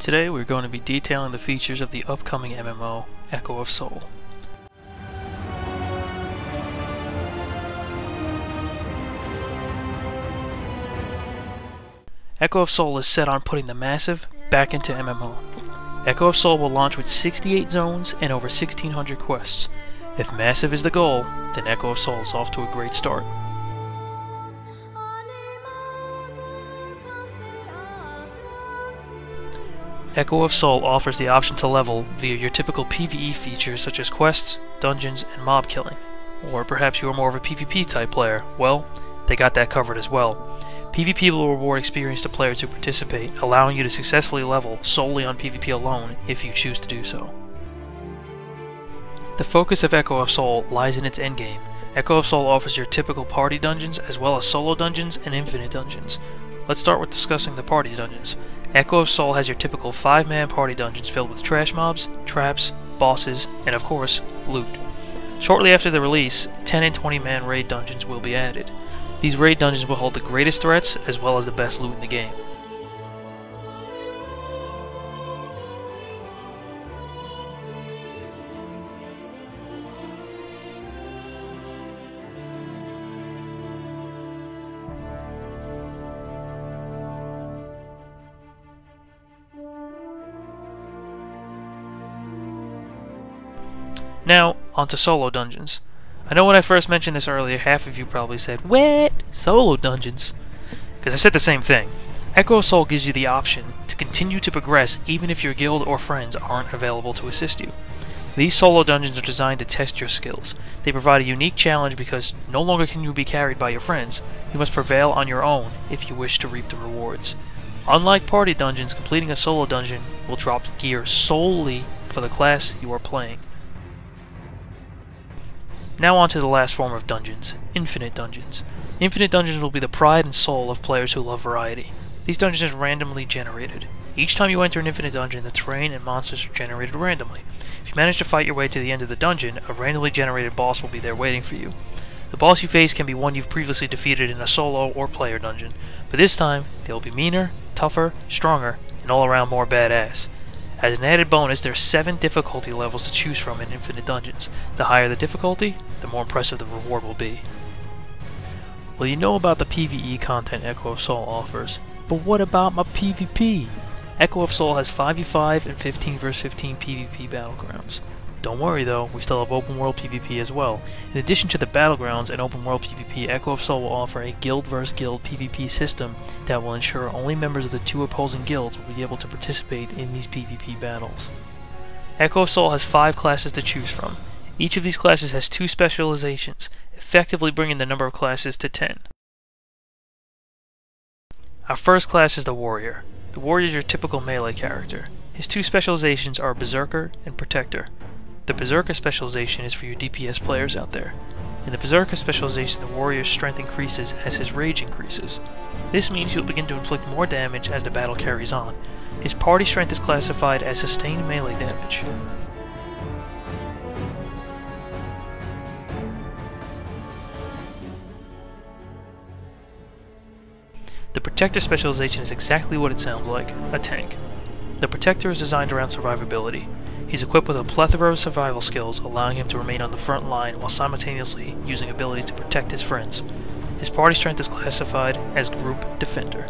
Today we're going to be detailing the features of the upcoming MMO, Echo of Soul. Echo of Soul is set on putting the massive back into MMO. Echo of Soul will launch with 68 zones and over 1,600 quests. If massive is the goal, then Echo of Soul is off to a great start. Echo of Soul offers the option to level via your typical PvE features such as quests, dungeons, and mob killing. Or perhaps you are more of a PvP type player. Well, they got that covered as well. PvP will reward experience to players who participate, allowing you to successfully level solely on PvP alone if you choose to do so. The focus of Echo of Soul lies in its endgame. Echo of Soul offers your typical party dungeons as well as solo dungeons and infinite dungeons. Let's start with discussing the party dungeons. Echo of Soul has your typical 5-man party dungeons filled with trash mobs, traps, bosses, and of course, loot. Shortly after the release, 10 and 20-man raid dungeons will be added. These raid dungeons will hold the greatest threats as well as the best loot in the game. Now, onto solo dungeons. I know when I first mentioned this earlier, half of you probably said, "What? Solo dungeons?" Because I said the same thing. Echo of Soul gives you the option to continue to progress even if your guild or friends aren't available to assist you. These solo dungeons are designed to test your skills. They provide a unique challenge because no longer can you be carried by your friends. You must prevail on your own if you wish to reap the rewards. Unlike party dungeons, completing a solo dungeon will drop gear solely for the class you are playing. Now on to the last form of dungeons, infinite dungeons. Infinite dungeons will be the pride and soul of players who love variety. These dungeons are randomly generated. Each time you enter an infinite dungeon, the terrain and monsters are generated randomly. If you manage to fight your way to the end of the dungeon, a randomly generated boss will be there waiting for you. The boss you face can be one you've previously defeated in a solo or player dungeon, but this time they will be meaner, tougher, stronger, and all around more badass. As an added bonus, there are 7 difficulty levels to choose from in Infinite Dungeons. The higher the difficulty, the more impressive the reward will be. Well, you know about the PvE content Echo of Soul offers, but what about my PvP? Echo of Soul has 5v5 and 15 vs 15 PvP battlegrounds. Don't worry though, we still have open world PvP as well. In addition to the battlegrounds and open world PvP, Echo of Soul will offer a guild vs guild PvP system that will ensure only members of the 2 opposing guilds will be able to participate in these PvP battles. Echo of Soul has 5 classes to choose from. Each of these classes has 2 specializations, effectively bringing the number of classes to 10. Our first class is the Warrior. The Warrior is your typical melee character. His 2 specializations are Berserker and Protector. The Berserker specialization is for you DPS players out there. In the Berserker specialization, the Warrior's strength increases as his rage increases. This means he'll begin to inflict more damage as the battle carries on. His party strength is classified as sustained melee damage. The Protector specialization is exactly what it sounds like, a tank. The Protector is designed around survivability. He's equipped with a plethora of survival skills, allowing him to remain on the front line while simultaneously using abilities to protect his friends. His party strength is classified as Group Defender.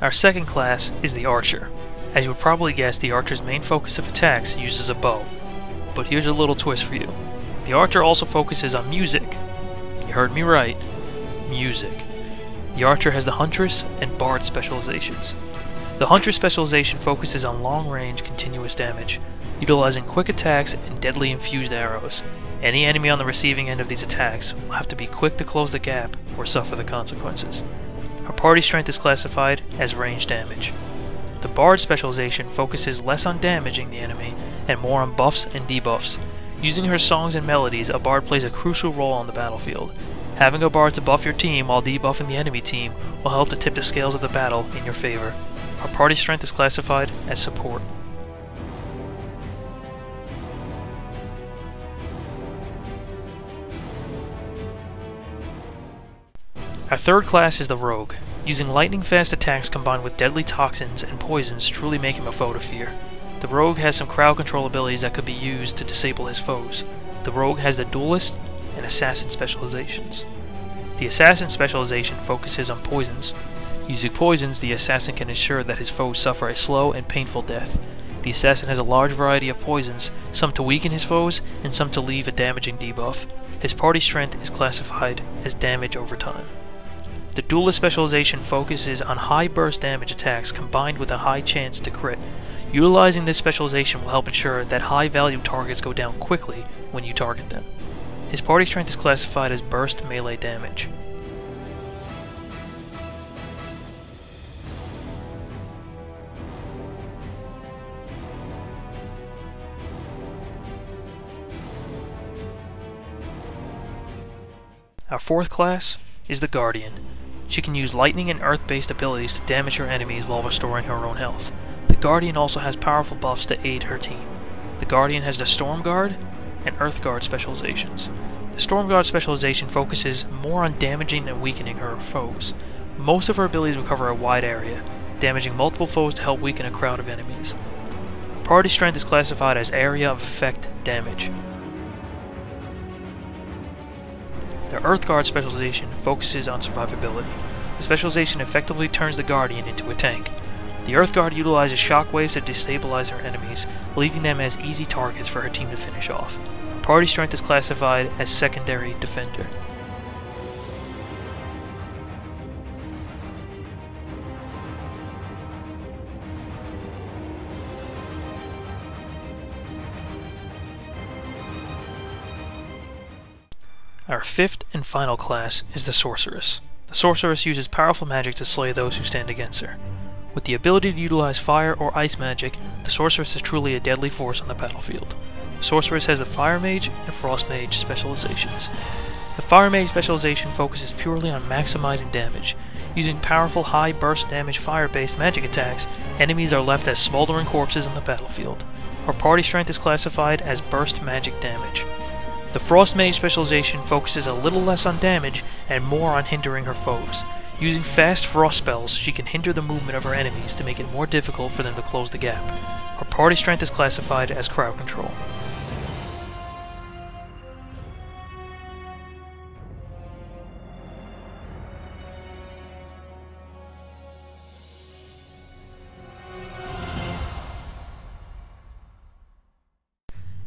Our second class is the Archer. As you would probably guess, the Archer's main focus of attacks uses a bow. But here's a little twist for you. The Archer also focuses on music. You heard me right. Music. The Archer has the Huntress and Bard specializations. The Huntress specialization focuses on long-range continuous damage, utilizing quick attacks and deadly infused arrows. Any enemy on the receiving end of these attacks will have to be quick to close the gap or suffer the consequences. Her party strength is classified as range damage. The Bard specialization focuses less on damaging the enemy and more on buffs and debuffs. Using her songs and melodies, a Bard plays a crucial role on the battlefield. Having a Bard to buff your team while debuffing the enemy team will help to tip the scales of the battle in your favor. Her party strength is classified as support. Our third class is the Rogue. Using lightning-fast attacks combined with deadly toxins and poisons truly make him a foe to fear. The Rogue has some crowd control abilities that could be used to disable his foes. The Rogue has the Duelist and Assassin specializations. The Assassin specialization focuses on poisons. Using poisons, the Assassin can ensure that his foes suffer a slow and painful death. The Assassin has a large variety of poisons, some to weaken his foes, and some to leave a damaging debuff. His party strength is classified as damage over time. The Duelist specialization focuses on high burst damage attacks combined with a high chance to crit. Utilizing this specialization will help ensure that high value targets go down quickly when you target them. His party strength is classified as burst melee damage. Our fourth class is the Guardian. She can use lightning and earth-based abilities to damage her enemies while restoring her own health. The Guardian also has powerful buffs to aid her team. The Guardian has the Storm Guard and Earth Guard specializations. The Storm Guard specialization focuses more on damaging and weakening her foes. Most of her abilities will cover a wide area, damaging multiple foes to help weaken a crowd of enemies. Party strength is classified as area of effect damage. The Earth Guard specialization focuses on survivability. The specialization effectively turns the Guardian into a tank. The Earth Guard utilizes shockwaves to destabilize her enemies, leaving them as easy targets for her team to finish off. Party strength is classified as secondary defender. Our fifth and final class is the Sorceress. The Sorceress uses powerful magic to slay those who stand against her. With the ability to utilize fire or ice magic, the Sorceress is truly a deadly force on the battlefield. The Sorceress has the Fire Mage and Frost Mage specializations. The Fire Mage specialization focuses purely on maximizing damage. Using powerful high burst damage fire-based magic attacks, enemies are left as smoldering corpses on the battlefield. Her party strength is classified as burst magic damage. The Frost Mage specialization focuses a little less on damage and more on hindering her foes. Using fast frost spells, she can hinder the movement of her enemies to make it more difficult for them to close the gap. Her party strength is classified as crowd control.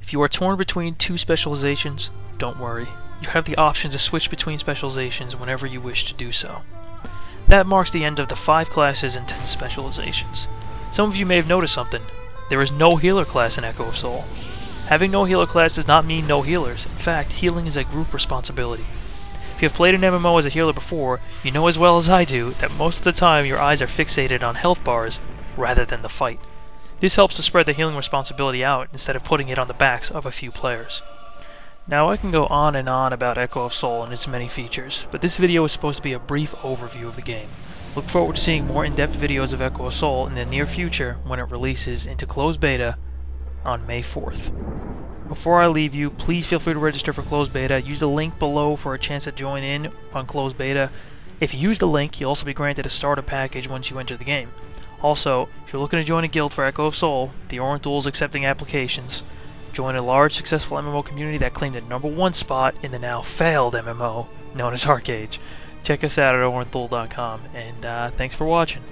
If you are torn between two specializations, don't worry. You have the option to switch between specializations whenever you wish to do so. That marks the end of the 5 classes and 10 specializations. Some of you may have noticed something. There is no healer class in Echo of Soul. Having no healer class does not mean no healers. In fact, healing is a group responsibility. If you have played an MMO as a healer before, you know as well as I do that most of the time your eyes are fixated on health bars rather than the fight. This helps to spread the healing responsibility out instead of putting it on the backs of a few players. Now I can go on and on about Echo of Soul and its many features, but this video is supposed to be a brief overview of the game. Look forward to seeing more in-depth videos of Echo of Soul in the near future when it releases into closed beta on May 4th. Before I leave you, please feel free to register for closed beta. Use the link below for a chance to join in on closed beta. If you use the link, you'll also be granted a starter package once you enter the game. Also, if you're looking to join a guild for Echo of Soul, the OranThul is accepting applications. Join a large, successful MMO community that claimed the #1 spot in the now failed MMO known as Arcade. Check us out at OranThul.com, and thanks for watching.